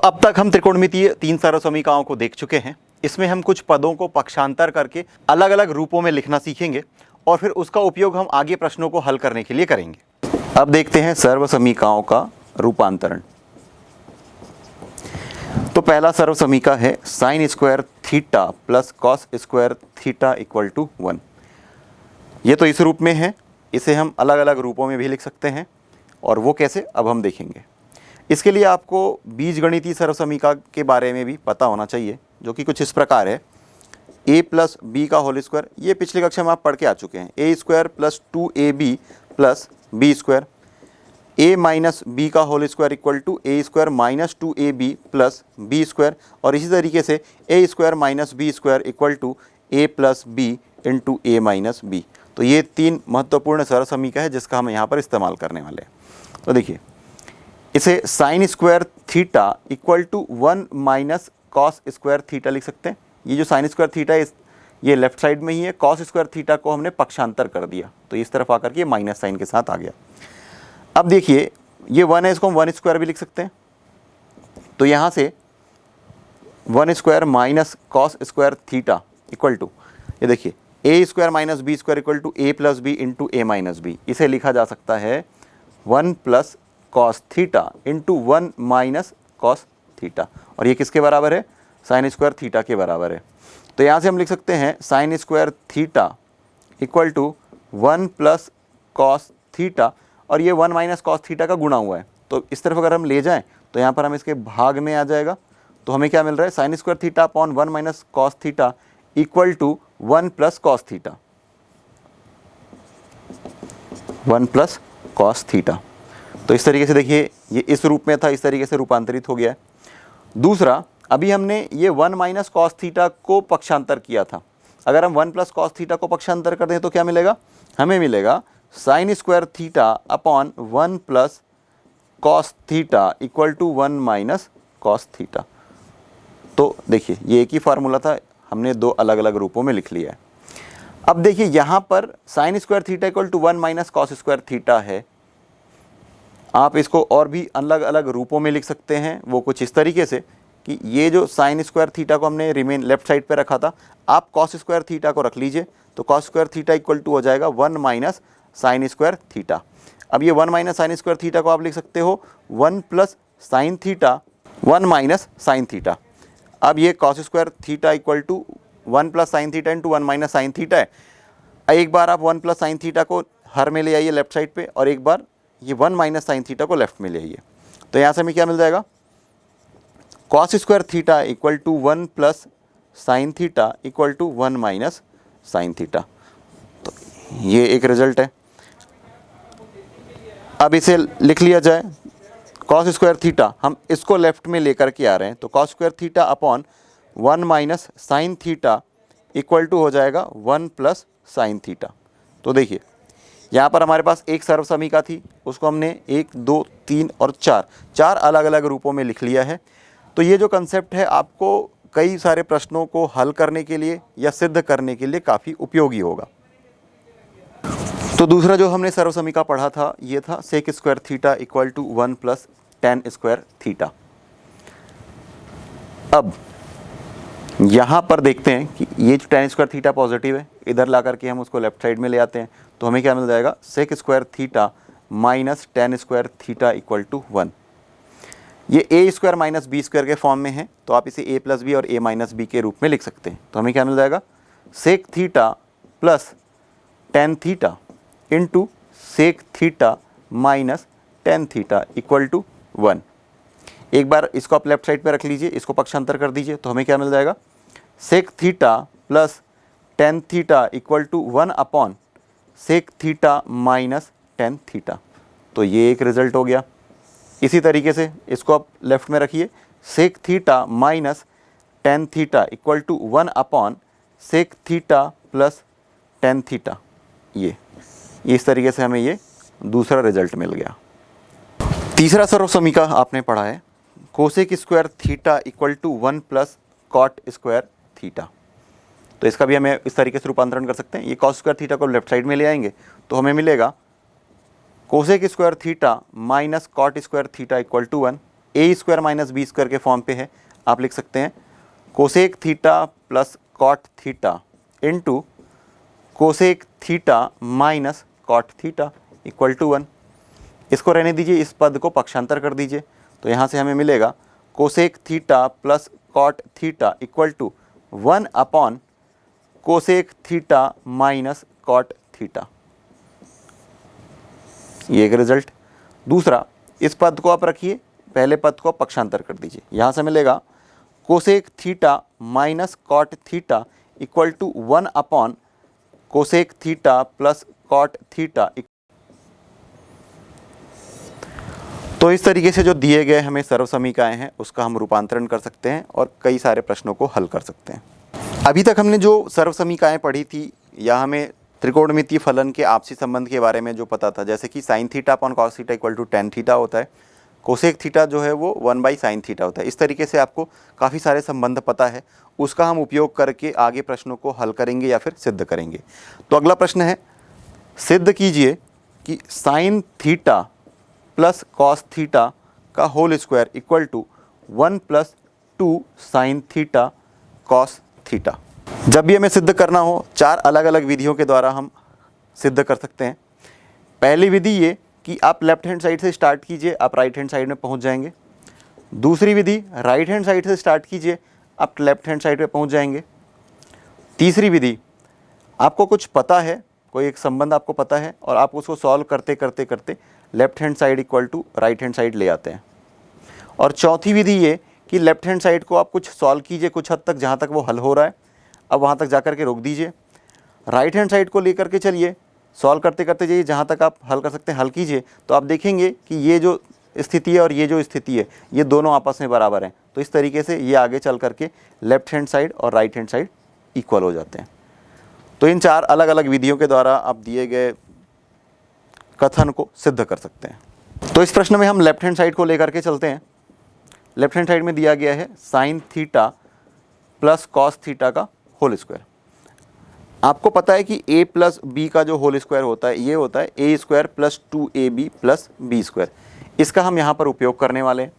अब तक हम त्रिकोणमितीय तीन सरल समीकरणों को देख चुके हैं। इसमें हम कुछ पदों को पक्षांतर करके अलग अलग रूपों में लिखना सीखेंगे और फिर उसका उपयोग हम आगे प्रश्नों को हल करने के लिए करेंगे। अब देखते हैं सर्व समीकरणों का रूपांतरण। तो पहला सर्व समीकरण है sine square theta plus cos square theta equal to 1। ये तो इस रूप में है, इसे हम अलग अलग रूपों में भी लिख सकते हैं और वो कैसे अब हम देखेंगे। इसके लिए आपको बीजगणितीय सर्व समीकरण के बारे में भी पता होना चाहिए, जो कि कुछ इस प्रकार है। a प्लस बी का होल स्क्वायर, ये पिछली कक्षा में आप पढ़ के आ चुके हैं। a square plus 2ab plus B square, a minus B का whole square equal to a square minus 2ab plus B square, और इसी तरीके से a square minus B square equal to a plus B into A minus B. तो ये तीन महत्वपूर्ण सर्व समीकरण है जिसका हम यहाँ पर इस्तेमाल करने वाले हैं। तो देखिए, इसे sine square theta equal to 1 minus cos square theta लिख सकते हैं। ये जो साइन स्क्वायर थीटा है ये लेफ्ट साइड में ही है, कॉस स्क्वायर थीटा को हमने पक्षांतर कर दिया तो इस तरफ आकर के माइनस साइन के साथ आ गया। अब देखिए, ये 1 है, इसको हम 1 स्क्वायर भी लिख सकते हैं। तो यहाँ से 1 square minus cos square theta equal to, ये देखिए, A square minus B square equal to A plus B into A minus B. इसे लिखा जा सकता है 1 plus cos theta into 1 minus cos theta, और ये किसके बराबर है? साइन स्क्वायर थीटा के बराबर है। तो यहाँ से हम लिख सकते हैं sine square theta equal to 1 plus cos theta, और ये 1 माइनस कॉस थीटा का गुणा हुआ है तो इस तरफ अगर हम ले जाएं तो यहाँ पर हम इसके भाग में आ जाएगा। तो हमें क्या मिल रहा है? Sine square theta upon 1 minus cos theta equal to 1 plus cos theta, 1 plus cos theta. तो इस तरीके से देखिए, ये इस रूप में था, इस तरीके से रूपांतरित हो गया है। दूसरा, अभी हमने ये 1 माइनस कॉस थीटा को पक्षांतर किया था। अगर हम 1 प्लस कॉस थीटा को पक्षांतर कर दें तो क्या मिलेगा? हमें मिलेगा sine square theta upon 1 plus cos theta equal to 1 minus cos theta. तो देखिए, ये एक ही फार्मूला था, हमने दो अलग अलग रूपों में लिख लिया है। अब देखिए, यहाँ पर sine square theta equal to 1 minus cos square theta है। आप इसको और भी अलग अलग रूपों में लिख सकते हैं, वो कुछ इस तरीके से कि ये जो साइन स्क्वायर थीटा को हमने रिमेन लेफ्ट साइड पे रखा था, आप कॉस स्क्वायर थीटा को रख लीजिए। तो cos square theta equal to हो जाएगा 1 माइनस साइन स्क्वायर थीटा। अब ये 1 माइनस साइन स्क्वायर थीटा को आप लिख सकते हो 1 plus sine theta 1 minus sine theta. अब ये cos square theta equal to 1 plus sine theta into 1 minus sine theta है। एक बार आप 1 प्लस साइन थीटा को हर में ले आइए लेफ्ट साइड पे, और एक बार ये 1 माइनस साइन थीटा को लेफ्ट में ले आइए। तो यहाँ से हमें क्या मिल जाएगा? Cos square theta equal to 1 plus sine theta equal to 1 minus sine theta. तो ये एक रिजल्ट है। अब इसे लिख लिया जाए, कॉस स्क्वायर थीटा हम इसको लेफ्ट में लेकर के आ रहे हैं, तो cos square theta upon 1 minus sine theta equal to हो जाएगा 1 प्लस साइन थीटा। तो देखिए, यहाँ पर हमारे पास एक सर्व समीकरण थी, उसको हमने 1, 2, 3 और 4 अलग अलग रूपों में लिख लिया है। तो ये जो कंसेप्ट है आपको कई सारे प्रश्नों को हल करने के लिए या सिद्ध करने के लिए काफ़ी उपयोगी होगा। तो दूसरा जो हमने सर्व समीकरण पढ़ा था ये था sec square theta equal to 1 plus tan square theta. अब यहाँ पर देखते हैं कि ये जो टेन स्क्वायर थीटा पॉजिटिव है, इधर ला करके हम उसको लेफ्ट साइड में ले आते हैं तो हमें क्या मिल जाएगा? Sec square theta minus tan square theta equal to 1। ये A square minus B square के फॉर्म में है, तो आप इसे ए प्लस बी और ए माइनस बी के रूप में लिख सकते हैं। तो हमें क्या मिल जाएगा? Sec theta plus tan theta into sec theta minus tan theta equal to 1। एक बार इसको आप लेफ्ट साइड पे रख लीजिए, इसको पक्षांतर कर दीजिए तो हमें क्या मिल जाएगा? Sec theta plus tan theta equal to 1 upon sec theta minus tan theta. तो ये एक रिजल्ट हो गया। इसी तरीके से इसको आप लेफ्ट में रखिए, sec theta minus tan theta equal to 1 upon sec theta plus tan theta. ये इस तरीके से हमें ये दूसरा रिजल्ट मिल गया। तीसरा सर्व समीकरण आपने पढ़ा है cosec square theta equal to 1 plus cot square theta. तो इसका भी हमें इस तरीके से रूपांतरण कर सकते हैं। ये कॉस स्क्वायर थीटा को लेफ्ट साइड में ले आएंगे तो हमें मिलेगा cosec square theta minus cot square theta equal to 1। A square minus B square के फॉर्म पे है। आप लिख सकते हैं cosec theta plus cot theta into cosec theta minus cot theta equal to 1। इसको रहने दीजिए, इस पद को पक्षांतर कर दीजिए, तो यहाँ से हमें मिलेगा cosec theta plus cot theta equal to 1 upon cosec theta minus cot theta. ये एक रिजल्ट। दूसरा, इस पद को आप रखिए, पहले पद को पक्षांतर कर दीजिए, यहाँ से मिलेगा cosec theta minus cot theta equal to 1 upon cosec theta plus cot theta. तो इस तरीके से जो दिए गए हमें सर्व समीकरण हैं उसका हम रूपांतरण कर सकते हैं और कई सारे प्रश्नों को हल कर सकते हैं। अभी तक हमने जो सर्व समीकरण पढ़ी थी या हमें त्रिकोणमितीय फलन के आपसी संबंध के बारे में जो पता था, जैसे कि sine theta upon cos theta equal to tan theta होता है, कोसेक थीटा जो है वो 1/sin थीटा होता है। इस तरीके से आपको काफ़ी सारे संबंध पता है, उसका हम उपयोग करके आगे प्रश्नों को हल करेंगे या फिर सिद्ध करेंगे। तो अगला प्रश्न है, सिद्ध कीजिए कि sine theta plus cos theta का whole square equal to 1 + 2 sine theta cos theta. जब भी हमें सिद्ध करना हो, 4 अलग अलग विधियों के द्वारा हम सिद्ध कर सकते हैं। पहली विधि ये कि आप लेफ्ट हैंड साइड से स्टार्ट कीजिए, आप राइट हैंड साइड में पहुंच जाएंगे। दूसरी विधि, राइट हैंड साइड से स्टार्ट कीजिए, आप लेफ्ट हैंड साइड पे पहुंच जाएंगे। तीसरी विधि, आपको कुछ पता है, कोई एक संबंध आपको पता है और आप उसको सॉल्व करते करते करते left hand side equal to right hand side ले आते हैं। और चौथी विधि ये कि लेफ्ट हैंड साइड को आप कुछ सॉल्व कीजिए कुछ हद तक, जहाँ तक वो हल हो रहा है, अब वहाँ तक जा कर के रोक दीजिए। राइट हैंड साइड को लेकर के चलिए, सॉल्व करते करते जाइए, जहाँ तक आप हल कर सकते हैं हल कीजिए। तो आप देखेंगे कि ये जो स्थिति है और ये जो स्थिति है ये दोनों आपस में बराबर हैं। तो इस तरीके से ये आगे चल करके लेफ्ट हैंड साइड और राइट हैंड साइड इक्वल हो जाते हैं। तो इन 4 अलग अलग विधियों के द्वारा आप दिए गए कथन को सिद्ध कर सकते हैं। तो इस प्रश्न में हम लेफ्ट हैंड साइड को लेकर के चलते हैं। लेफ्ट हैंड साइड में दिया गया है sine theta plus cos theta का होल स्क्वायर। आपको पता है कि a प्लस बी का जो होल स्क्वायर होता है ये होता है a square plus 2ab plus B square. इसका हम यहाँ पर उपयोग करने वाले हैं।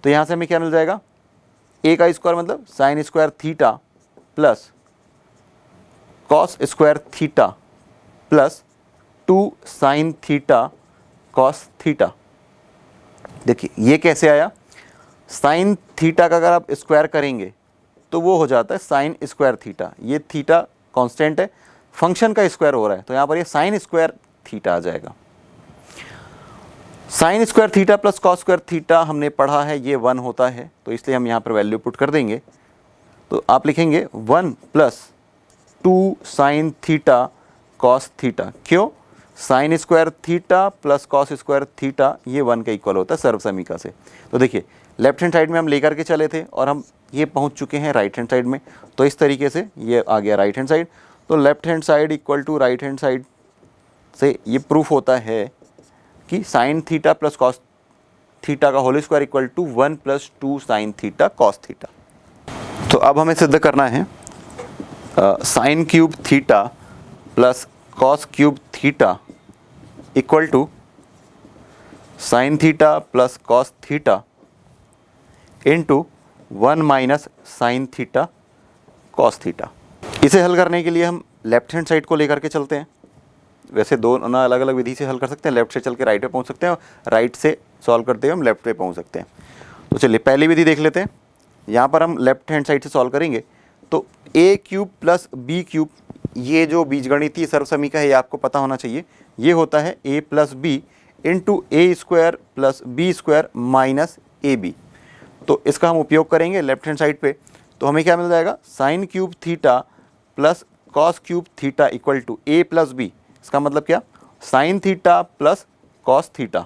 तो यहाँ से हमें क्या मिल जाएगा, a का स्क्वायर मतलब sign square theta plus cos square theta plus 2 sine theta cos theta. देखिए ये कैसे आया, साइन थीटा का अगर आप स्क्वायर करेंगे तो वो हो जाता है साइन स्क्वायर थीटा। ये थीटा कांस्टेंट है, फंक्शन का स्क्वायर हो रहा है, तो यहाँ पर ये साइन स्क्वायर थीटा आ जाएगा। Sine square theta plus cos square theta हमने पढ़ा है, ये 1 होता है, तो इसलिए हम यहाँ पर वैल्यू पुट कर देंगे। तो आप लिखेंगे 1 + 2 साइन थीटा कॉस थीटा। क्यों, sine square theta plus cos square theta ये 1 के इक्वल होता है सर्व समीकरण से। तो देखिए लेफ्ट हैंड साइड में हम लेकर के चले थे और हम ये पहुंच चुके हैं राइट हैंड साइड में, तो इस तरीके से ये आ गया राइट हैंड साइड। तो left hand side equal to right hand side से ये प्रूफ होता है कि sine theta plus cos theta का whole square equal to 1 + 2 sine theta cos theta. तो अब हमें सिद्ध करना है sine cube theta plus cos cube theta equal to sine theta plus cos theta into 1 - sine theta cos theta. इसे हल करने के लिए हम लेफ्ट हैंड साइड को लेकर के चलते हैं। वैसे दोनों अलग अलग विधि से हल कर सकते हैं, लेफ्ट से चल के राइट पे पहुंच सकते हैं और राइट से सॉल्व करते हुए हम लेफ्ट पे पहुंच सकते हैं। तो चलिए पहली विधि देख लेते हैं। यहाँ पर हम लेफ्ट हैंड साइड से सॉल्व करेंगे तो a³ प्लस b³ ये जो बीजगणितीय सर्व समीकरण है ये आपको पता होना चाहिए। ये होता है a + b into a² plus b² minus ab। तो इसका हम उपयोग करेंगे लेफ्ट हैंड साइड पे, तो हमें क्या मिल जाएगा, sine cube theta plus cos cube theta equal to a + b। इसका मतलब क्या, sine theta plus cos theta,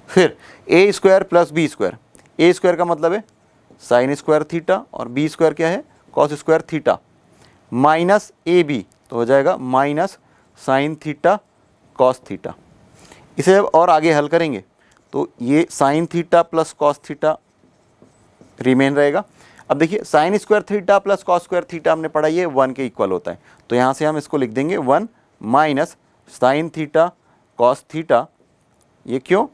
फिर a² प्लस b²। a² का मतलब है साइन स्क्वायर थीटा और b² क्या है, cos square theta, minus ab, तो हो जाएगा minus sine theta cos theta. इसे अब और आगे हल करेंगे तो ये sine theta plus cos theta remain रहेगा। अब देखिए sine square theta plus cos square theta हमने पढ़ा, ये 1 के इक्वल होता है, तो यहाँ से हम इसको लिख देंगे 1 - साइन थीटा कॉस थीटा। ये क्यों,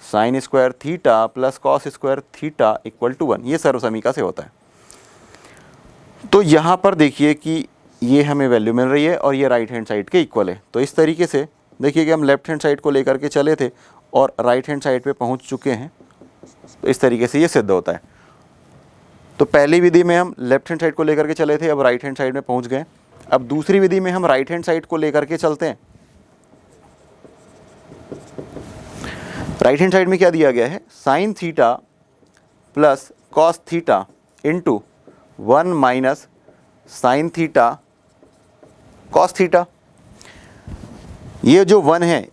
sine square theta plus cos square theta equal to 1। ये सर्वसमीका से होता है। तो यहाँ पर देखिए कि ये हमें वैल्यू मिल रही है और ये राइट हैंड साइड के इक्वल है। तो इस तरीके से देखिए कि हम लेफ्ट हैंड साइड को लेकर के चले थे और राइट हैंड साइड पे पहुँच चुके हैं। तो इस तरीके से ये सिद्ध होता है। तो पहली विधि में हम लेफ्ट हैंड साइड को लेकर के चले थे, अब राइट हैंड साइड में पहुँच गए। अब दूसरी विधि में हम राइट हैंड साइड को लेकर के चलते हैं। राइट हैंड साइड में क्या दिया गया है, sine theta plus cos theta into 1 minus sine theta cos theta. ये जो 1 है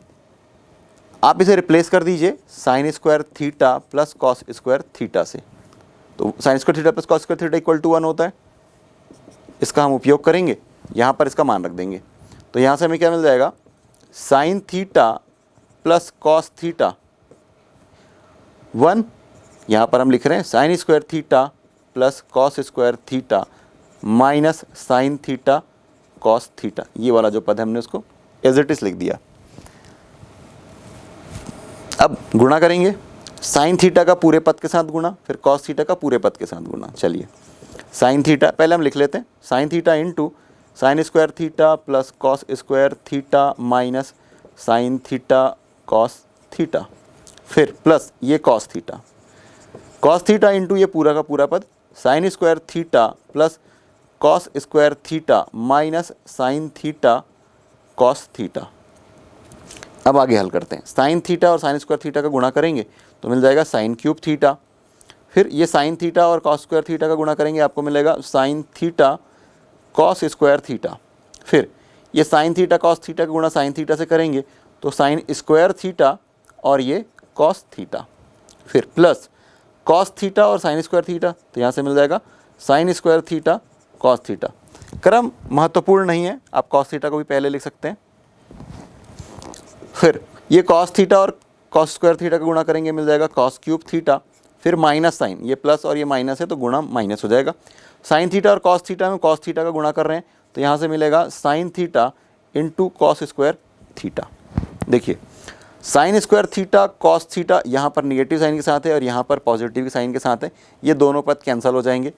आप इसे रिप्लेस कर दीजिए sine square theta plus cos square theta से। तो sine square theta plus cos square theta equal to 1 होता है। इसका हम उपयोग करेंगे, यहाँ पर इसका मान रख देंगे। तो यहाँ से हमें क्या मिल जाएगा, sine theta plus cos theta 1, यहाँ पर हम लिख रहे हैं sine square theta plus cos square theta minus sine theta cos theta. ये वाला जो पद है हमने उसको एज इट इज लिख दिया। अब गुणा करेंगे, साइन थीटा का पूरे पद के साथ गुणा, फिर कॉस थीटा का पूरे पद के साथ गुणा। चलिए साइन थीटा पहले हम लिख लेते हैं, sign theta into sine square theta plus cos square theta minus sine theta cos theta, फिर प्लस ये कॉस थीटा इंटू ये पूरा का पूरा पद sign square theta plus cos square theta minus sine theta cos theta. अब आगे हल करते हैं, साइन थीटा और साइन स्क्वायर थीटा का गुणा करेंगे तो मिल जाएगा साइन क्यूब थीटा, फिर ये साइन थीटा और कॉस स्क्वायर थीटा का गुणा करेंगे आपको मिलेगा sine theta cos square theta, फिर ये साइन थीटा कॉस थीटा का गुणा साइन थीटा से करेंगे तो साइन स्क्वायर थीटा और ये कॉस थीटा, फिर प्लस कॉस थीटा और साइन स्क्वायर थीटा, तो यहाँ से मिल जाएगा sine square theta cos theta. क्रम महत्वपूर्ण नहीं है, आप कॉस थीटा को भी पहले लिख सकते हैं। फिर ये कॉस थीटा और कॉस स्क्वायर थीटा का गुणा करेंगे मिल जाएगा कॉस क्यूब थीटा, फिर माइनस साइन, ये प्लस और ये माइनस है तो गुणा माइनस हो जाएगा। साइन थीटा और कॉस थीटा में कॉस थीटा का गुणा कर रहे हैं तो यहाँ से मिलेगा sine theta into cos square theta. देखिए sine square theta cos theta यहाँ पर निगेटिव साइन के साथ है और यहाँ पर पॉजिटिव साइन के साथ है, ये दोनों पद कैंसिल हो जाएंगे।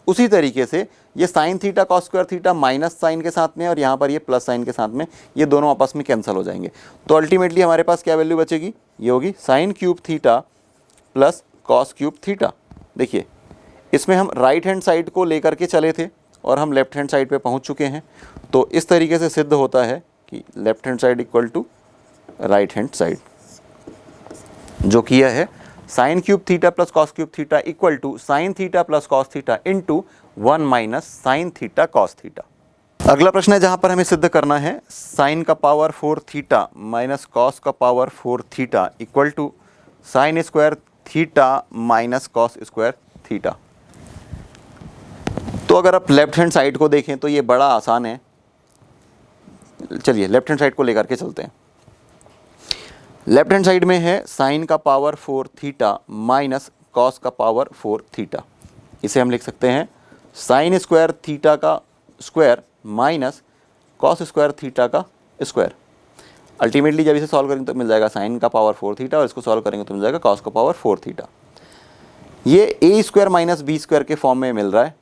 उसी तरीके से ये sine theta cos square theta minus sine के साथ में और यहाँ पर ये प्लस साइन के साथ में, ये दोनों आपस में कैंसिल हो जाएंगे। तो अल्टीमेटली हमारे पास क्या वैल्यू बचेगी, ये होगी sign cube theta plus cos cube theta. देखिए इसमें हम राइट हैंड साइड को लेकर के चले थे और हम लेफ्ट हैंड साइड पे पहुँच चुके हैं। तो इस तरीके से सिद्ध होता है कि left hand side equal to right hand side, जो किया है sine cube theta plus cos cube theta equal to sine theta plus cos theta into 1 minus sine theta cos theta. अगला प्रश्न है जहाँ पर हमें सिद्ध करना है साइन का पावर 4 थीटा माइनस कॉस का power 4 theta equal to sine square theta minus cos square theta. तो अगर आप लेफ्ट हैंड साइड को देखें तो ये बड़ा आसान है। चलिए लेफ्ट हैंड साइड को लेकर के चलते हैं। लेफ्ट हैंड साइड में है साइन का पावर 4 थीटा माइनस कॉस का पावर 4 थीटा। इसे हम लिख सकते हैं साइन स्क्वायर थीटा का square minus cos square theta का स्क्वायर। अल्टीमेटली जब इसे सॉल्व करेंगे तो मिल जाएगा साइन का पावर 4 थीटा और इसको सॉल्व करेंगे तो मिल जाएगा कॉस का पावर 4 थीटा। ये A square minus B square के फॉर्म में मिल रहा है।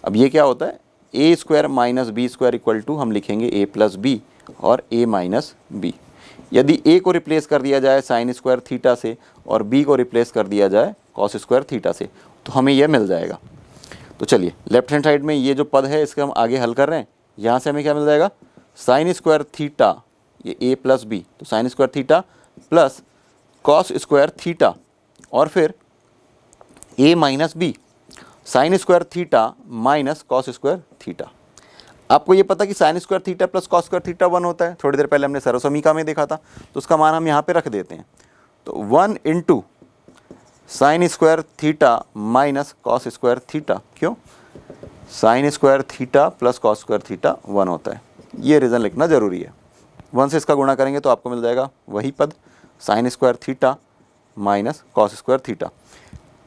अब ये क्या होता है, A square minus B square equal to हम लिखेंगे ए प्लस बी और ए माइनस बी। यदि ए को रिप्लेस कर दिया जाए साइन स्क्वायर थीटा से और बी को रिप्लेस कर दिया जाए कॉस स्क्वायर थीटा से तो हमें यह मिल जाएगा। तो चलिए लेफ्ट हैंड साइड में ये जो पद है इसके हम आगे हल कर रहे हैं। यहाँ से हमें क्या मिल जाएगा, साइन स्क्वायर थीटा, ये ए प्लस बी, तो sine square theta plus cos square theta और फिर A minus B, sine square theta minus cos square theta. आपको ये पता कि sine square theta plus cos square theta 1 होता है, थोड़ी देर पहले हमने सर्वसमीका में देखा था, तो उसका मान हम यहाँ पे रख देते हैं। तो 1 into sine square theta minus cos square theta. क्यों, sine square theta plus cos square theta 1 होता है, ये रीज़न लिखना ज़रूरी है। 1 से इसका गुणा करेंगे तो आपको मिल जाएगा वही पद sign square theta minus cos square theta.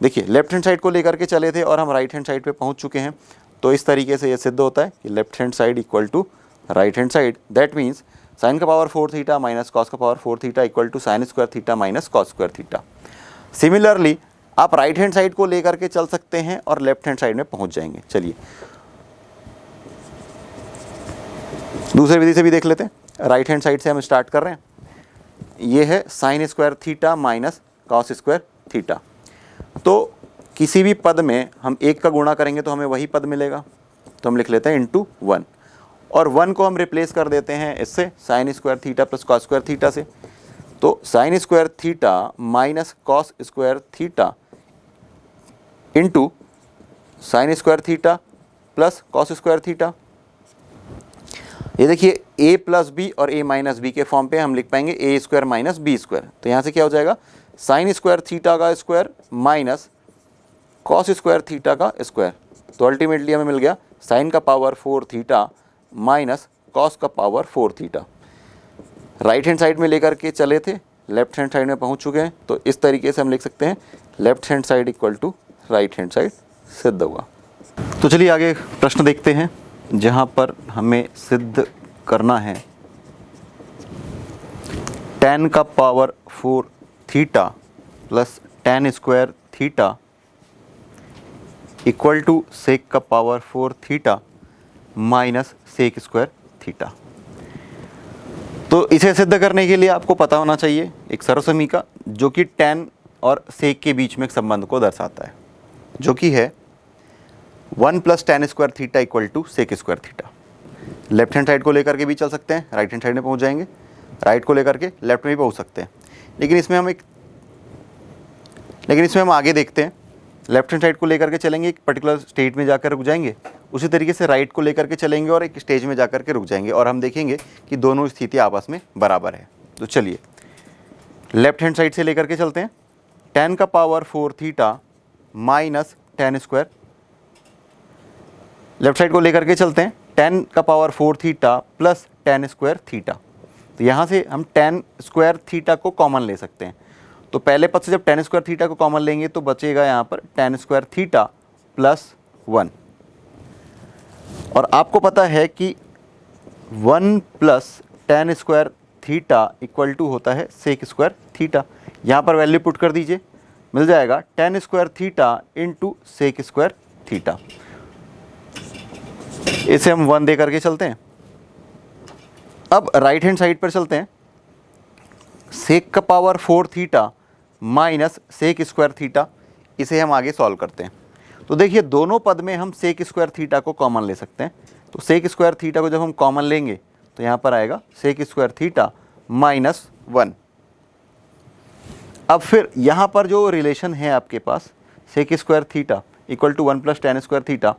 देखिए लेफ्ट हैंड साइड को लेकर के चले थे और हम राइट हैंड साइड पे पहुंच चुके हैं। तो इस तरीके से ये सिद्ध होता है कि left hand side equal to right hand side. That means sine का पावर 4 थीटा माइनस कॉस का power 4 theta equal to sine square theta minus cos square theta. Similarly आप राइट हैंड साइड को लेकर के चल सकते हैं और लेफ्ट हैंड साइड में पहुंच जाएंगे। चलिए दूसरी विधि से भी देख लेते हैं। राइट हैंड साइड से हम स्टार्ट कर रहे हैं। ये है sine square theta minus cos square theta. तो किसी भी पद में हम एक का गुणा करेंगे तो हमें वही पद मिलेगा, तो हम लिख लेते हैं इंटू 1, और 1 को हम रिप्लेस कर देते हैं इससे sine square theta plus cos square theta से। तो sine square theta minus cos square theta into sine square theta plus cos square theta. ये देखिए a प्लस बी और a माइनस बी के फॉर्म पे हम लिख पाएंगे a square minus B square. तो यहाँ से क्या हो जाएगा, साइन स्क्वायर थीटा का square minus cos square theta का स्क्वायर। तो अल्टीमेटली हमें मिल गया साइन का पावर 4 थीटा माइनस कॉस का power 4 theta. Right hand side में लेकर के चले थे, लेफ्ट हैंड साइड में पहुंच चुके हैं। तो इस तरीके से हम लिख सकते हैं left hand side equal to right hand side सिद्ध हुआ। तो चलिए आगे प्रश्न देखते हैं, जहां पर हमें सिद्ध करना है tan का power 4 theta plus tan square theta equal to sec का power 4 theta minus sec square theta. तो इसे सिद्ध करने के लिए आपको पता होना चाहिए एक सर्वसमीका जो कि tan और सेक के बीच में एक संबंध को दर्शाता है, जो कि है 1 plus tan square theta equal to sec square theta. Left hand side को लेकर के भी चल सकते हैं, राइट हैंड साइड में पहुंच जाएंगे, राइट को लेकर के लेफ्ट में भी पहुंच सकते हैं। लेकिन इसमें हम आगे देखते हैं। लेफ्ट हैंड साइड को लेकर के चलेंगे, एक पर्टिकुलर स्टेट में जाकर रुक जाएंगे, उसी तरीके से राइट को लेकर के चलेंगे और एक स्टेज में जाकर के रुक जाएंगे, और हम देखेंगे कि दोनों स्थिति आपस में बराबर है। तो चलिए लेफ्ट हैंड साइड से लेकर के चलते हैं। tan का power 4 theta minus tan square, left side को लेकर के चलते हैं। tan का power 4 theta plus tan square theta. तो यहाँ से हम tan स्क्वायर थीटा को कॉमन ले सकते हैं। तो पहले पद से जब tan स्क्वायर थीटा को कॉमन लेंगे तो बचेगा यहाँ पर tan स्क्वायर थीटा प्लस 1। और आपको पता है कि 1 plus tan square theta equal to होता है सेक स्क्वायर थीटा। यहाँ पर वैल्यू पुट कर दीजिए, मिल जाएगा tan square theta into sec square theta. इसे हम 1 दे करके चलते हैं। अब राइट हैंड साइड पर चलते हैं। सेक का power 4 theta minus sec square theta, इसे हम आगे सॉल्व करते हैं। तो देखिए दोनों पद में हम सेक स्क्वायर थीटा को कॉमन ले सकते हैं। तो सेक स्क्वायर थीटा को जब हम कॉमन लेंगे तो यहाँ पर आएगा सेक स्क्वायर थीटा माइनस 1। अब फिर यहाँ पर जो रिलेशन है आपके पास sec square theta equal to 1 plus tan square theta,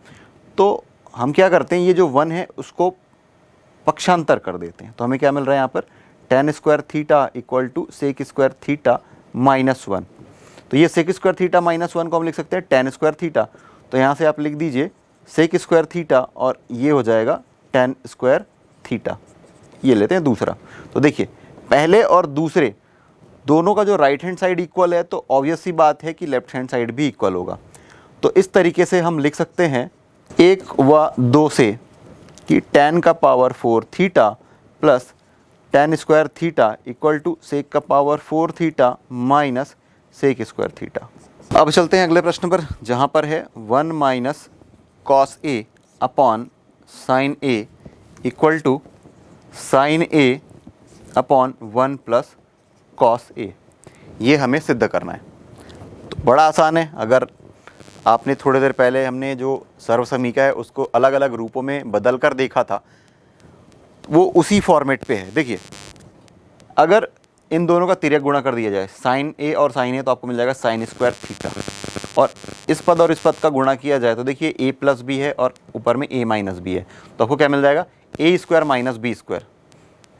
तो हम क्या करते हैं, ये जो 1 है उसको पक्षांतर कर देते हैं। तो हमें क्या मिल रहा है यहाँ पर tan square theta equal to sec square theta minus 1। तो ये सेक स्क्वायर थीटा माइनस 1 को हम लिख सकते हैं tan स्क्वायर थीटा। तो यहाँ से आप लिख दीजिए सेक स्क्वायर थीटा और ये हो जाएगा tan स्क्वायर थीटा। ये लेते हैं दूसरा। तो देखिए पहले और दूसरे दोनों का जो राइट हैंड साइड इक्वल है तो ऑब्वियस सी बात है कि लेफ्ट हैंड साइड भी इक्वल होगा। तो इस तरीके से हम लिख सकते हैं 1 व 2 से कि tan का power 4 theta plus tan square theta equal to sec का power 4 theta minus sec square theta. अब चलते हैं अगले प्रश्न पर, जहाँ पर है 1 minus cos A upon sine A equal to sine A upon 1 plus cos A. ये हमें सिद्ध करना है। तो बड़ा आसान है। अगर आपने थोड़ी देर पहले हमने जो सर्वसमीका है उसको अलग अलग रूपों में बदल कर देखा था, वो उसी फॉर्मेट पे है। देखिए अगर इन दोनों का तिर्यक गुणा कर दिया जाए साइन ए और साइन ए, तो आपको मिल जाएगा साइन स्क्वायर थीटा। और इस पद और इस पद का गुणा किया जाए तो देखिए ए प्लस बी है और ऊपर में ए माइनस बी है, तो आपको क्या मिल जाएगा A square minus B square.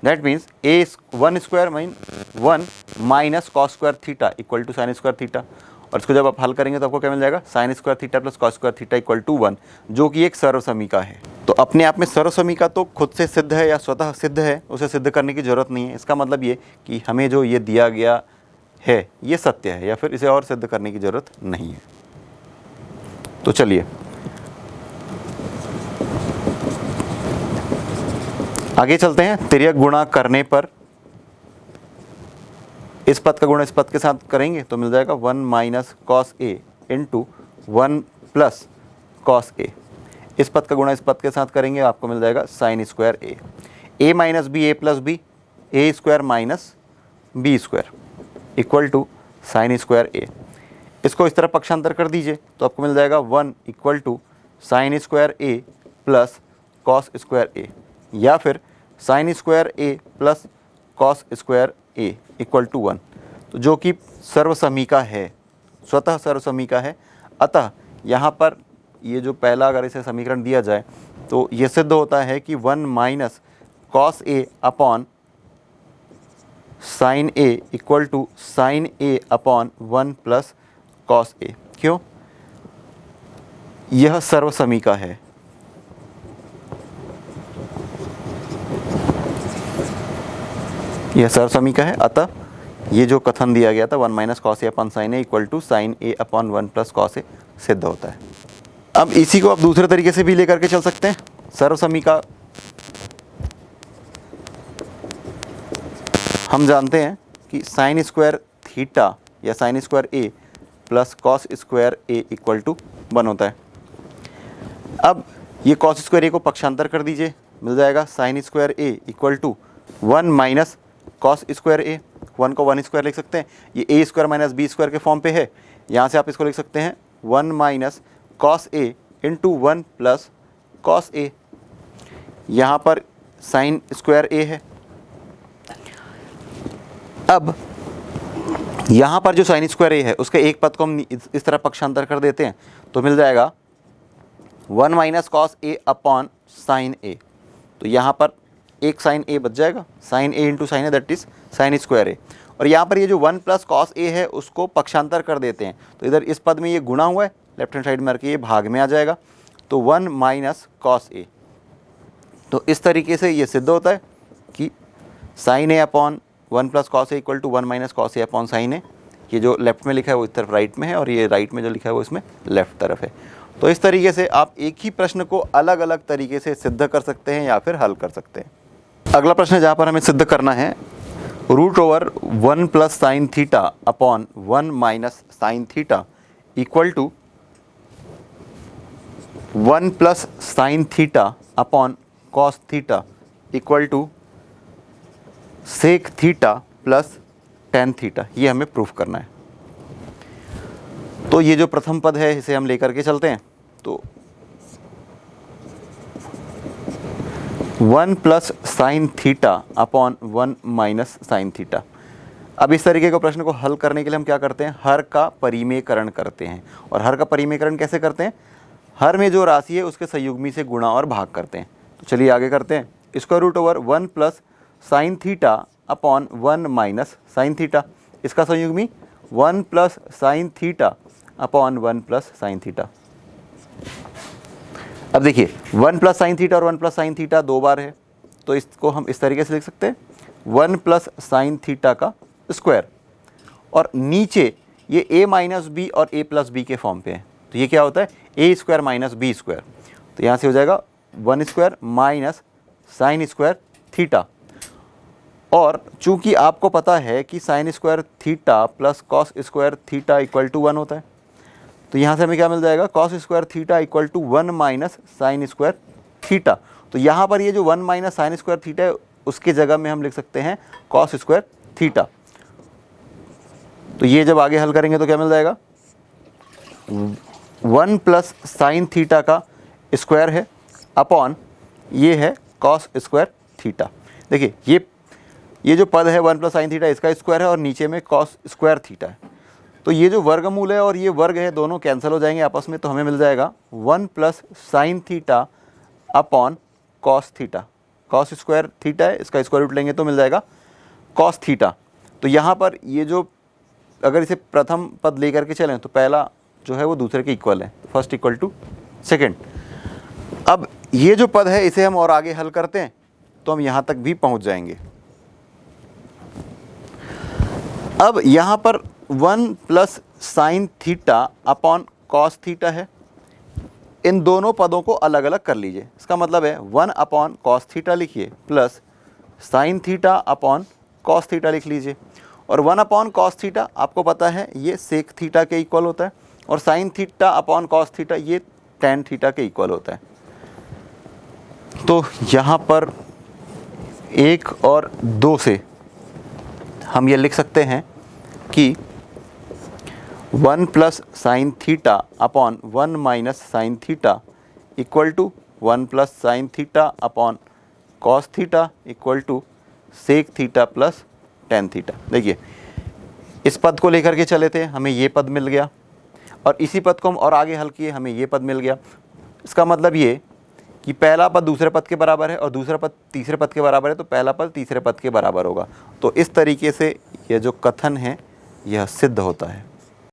That means A 1 square 1 minus cos square theta equal to sine square theta. और इसको जब आप हल करेंगे तो आपको क्या मिल जाएगा sine square theta plus cos square theta equal to 1, जो कि एक सर्वसमीका है। तो अपने आप में सर्वसमीका तो खुद से सिद्ध है या स्वतः सिद्ध है, उसे सिद्ध करने की ज़रूरत नहीं है। इसका मतलब ये कि हमें जो ये दिया गया है ये सत्य है, या फिर इसे और सिद्ध करने की ज़रूरत नहीं है। तो चलिए आगे चलते हैं। तिर्यक गुणा करने पर इस पद का गुणा इस पद के साथ करेंगे तो मिल जाएगा 1 माइनस कॉस ए इंटू 1 प्लस कॉस ए। इस पद का गुणा इस पद के साथ करेंगे, आपको मिल जाएगा sine square A. A minus B A plus B, A square minus B square equal to sine square A. इसको इस तरह पक्षांतर कर दीजिए तो आपको मिल जाएगा 1 equal to sine square A plus cos square A, या फिर sine square A plus cos square A equal to 1। तो जो कि सर्वसमीका है, स्वतः सर्वसमीका है। अतः यहाँ पर ये जो पहला अगर इसे समीकरण दिया जाए तो ये सिद्ध होता है कि 1 minus cos A upon sine A equal to sine A upon 1 plus cos A. क्यों? यह सर्वसमीका है। यह सर्वसमीका है, अतः ये जो कथन दिया गया था 1 minus cos A upon sine A equal to sine A upon 1 plus cos A सिद्ध होता है। अब इसी को आप दूसरे तरीके से भी लेकर के चल सकते हैं। सर्वसमीका हम जानते हैं कि साइन स्क्वायर थीटा या sine square A plus cos square A equal to 1 होता है। अब ये कॉस स्क्वायर ए को पक्षांतर कर दीजिए, मिल जाएगा sine square A equal to 1 minus cos square A. 1 को 1 स्क्वायर लिख सकते हैं, ये A square minus B square के फॉर्म पे है। यहाँ से आप इसको लिख सकते हैं 1 माइनस कॉस ए इंटू 1 प्लस कॉस ए। यहाँ पर साइन स्क्वायर ए है। अब यहाँ पर जो साइन स्क्वायर ए है उसके एक पद को हम इस तरह पक्षांतर कर देते हैं तो मिल जाएगा 1 minus cos A upon sine A. तो यहाँ पर एक साइन ए बच जाएगा, sine A into sine A that is sine square A. और यहाँ पर ये जो 1 प्लस कॉस ए है उसको पक्षांतर कर देते हैं तो इधर इस पद में ये गुणा हुआ है, लेफ्ट हैंड साइड में रखिए, ये भाग में आ जाएगा तो 1 माइनस कॉस ए। तो इस तरीके से ये सिद्ध होता है कि sine A upon 1 plus cos A equal to 1 minus cos A upon sine A. ये जो लेफ्ट में लिखा है वो इस तरफ राइट में है और ये राइट में जो लिखा है वो इसमें लेफ्ट तरफ है। तो इस तरीके से आप एक ही प्रश्न को अलग अलग तरीके से सिद्ध कर सकते हैं या फिर हल कर सकते हैं। अगला प्रश्न है जहाँ पर हमें सिद्ध करना है √1 plus sine theta upon 1 minus sine theta equal to 1 plus sine theta upon cos theta equal to sec theta plus tan theta. ये हमें प्रूफ करना है। तो ये जो प्रथम पद है इसे हम लेकर के चलते हैं तो 1 plus sine theta upon 1 minus sine theta. अब इस तरीके के प्रश्न को हल करने के लिए हम क्या करते हैं, हर का परिमेयकरण करते हैं। और हर का परिमेयकरण कैसे करते हैं, हर में जो राशि है उसके संयुग्मी से गुणा और भाग करते हैं। तो चलिए आगे करते हैं। Square root over 1 plus sine theta upon 1 minus sine theta, इसका संयुग्मी 1 plus sine theta upon 1 plus sine theta. अब देखिए 1 प्लस साइन थीटा और 1 प्लस साइन थीटा दो बार है तो इसको हम इस तरीके से लिख सकते हैं 1 प्लस साइन थीटा का स्क्वायर, और नीचे ये a माइनस बी और a प्लस बी के फॉर्म पे है तो ये क्या होता है a square minus B square. तो यहाँ से हो जाएगा 1 square minus sine square theta. और चूंकि आपको पता है कि sine square theta plus cos square theta equal to 1 होता है तो यहाँ से हमें क्या मिल जाएगा, cos square theta equal to 1 minus sine square theta. तो यहाँ पर ये जो 1 माइनस साइन स्क्वायर थीटा है उसके जगह में हम लिख सकते हैं कॉस स्क्वायर थीटा। तो ये जब आगे हल करेंगे तो क्या मिल जाएगा, 1 प्लस साइन थीटा का स्क्वायर है अपॉन ये है कॉस स्क्वायर थीटा। देखिए ये जो पद है 1 प्लस साइन थीटा इसका स्क्वायर है और नीचे में कॉस स्क्वायर थीटा है। तो ये जो वर्गमूल है और ये वर्ग है दोनों कैंसिल हो जाएंगे आपस में तो हमें मिल जाएगा 1 plus sine theta upon cos theta. Cos square theta है, इसका स्क्वायर रूट लेंगे तो मिल जाएगा कॉस थीटा। तो यहाँ पर ये जो अगर इसे प्रथम पद लेकर के चलें तो पहला जो है वो दूसरे के इक्वल है, फर्स्ट इक्वल टू सेकेंड। अब ये जो पद है इसे हम और आगे हल करते हैं तो हम यहाँ तक भी पहुँच जाएंगे। अब यहाँ पर 1 plus sine theta upon cos theta है, इन दोनों पदों को अलग अलग कर लीजिए। इसका मतलब है 1 अपॉन कॉस थीटा लिखिए plus sine theta upon cos theta लिख लीजिए। और 1 अपॉन कॉस थीटा आपको पता है ये सेक थीटा के इक्वल होता है, और sign theta upon cos theta ये टेन थीटा के इक्वल होता है। तो यहाँ पर 1 और 2 से हम ये लिख सकते हैं कि 1 plus sine theta upon 1 minus sine theta equal to 1 plus sine theta upon cos theta equal to sec theta plus tan theta. देखिए इस पद को लेकर के चले थे, हमें ये पद मिल गया, और इसी पद को हम और आगे हल किए, हमें ये पद मिल गया। इसका मतलब ये कि पहला पद दूसरे पद के बराबर है और दूसरा पद तीसरे पद के बराबर है, तो पहला पद तीसरे पद के बराबर होगा। तो इस तरीके से यह जो कथन है यह सिद्ध होता है।